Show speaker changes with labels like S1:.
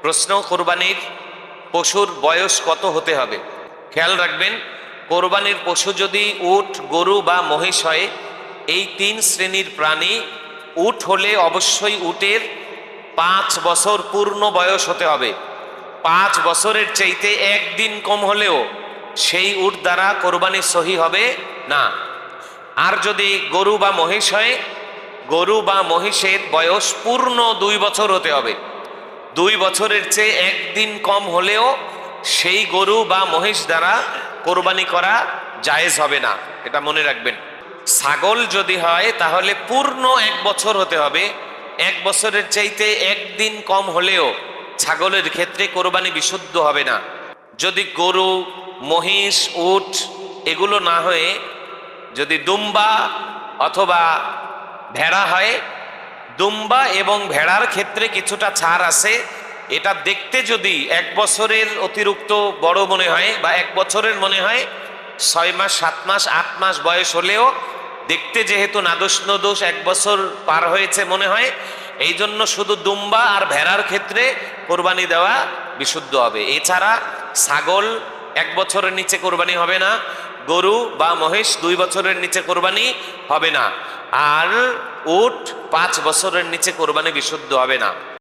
S1: প্রশ্ন, কোরবানির পশুর বয়স কত হতে হবে? খেয়াল রাখবেন, কোরবানির পশু যদি উট, গরু বা মহিষ হয়, এই তিন শ্রেণীর প্রাণী, উট হলে অবশ্যই উটের 5 বছর পূর্ণ বয়স হতে হবে। 5 বছরের চাইতে একদিন কম হলেও সেই উট দ্বারা কোরবানি সহি হবে না। আর যদি গরু বা মহিষ হয়, গরু বা মহিষের বয়স পূর্ণ 2 বছর হতে হবে। 2 বছরের চেয়ে একদিন কম হলেও সেই গরু বা মহিষ দ্বারা কোরবানি করা জায়েজ হবে না, এটা মনে রাখবেন। ছাগল যদি হয় তাহলে পূর্ণ 1 বছর হতে হবে। 1 বছরের চাইতে একদিন কম হলেও ছাগলের ক্ষেত্রে কোরবানি বিশুদ্ধ হবে না। যদি গরু, মহিষ, উট এগুলো না হয়ে যদি দুম্বা অথবা ভেড়া হয়, দুম্বা এবং ভেড়ার ক্ষেত্রে কিছুটা ছাড় আছে। এটা দেখতে যদি 1 বছরের অতিরিক্ত বড় মনে হয় বা 1 বছরের মনে হয়, 6 মাস, 7 মাস, 8 মাস বয়স হলেও দেখতে যেহেতু নাদোষ নদোষ 1 বছর পার হয়েছে মনে হয়, এই জন্য শুধু দুম্বা আর ভেড়ার ক্ষেত্রে কোরবানি দেওয়া বিশুদ্ধ হবে। এছাড়া ছাগল 1 বছরের নিচে কোরবানি হবে না, গরু বা মহিষ 2 বছরের নিচে কোরবানি হবে না, আর উট 5 বছরের নিচে কোরবানি বিশুদ্ধ হবে না।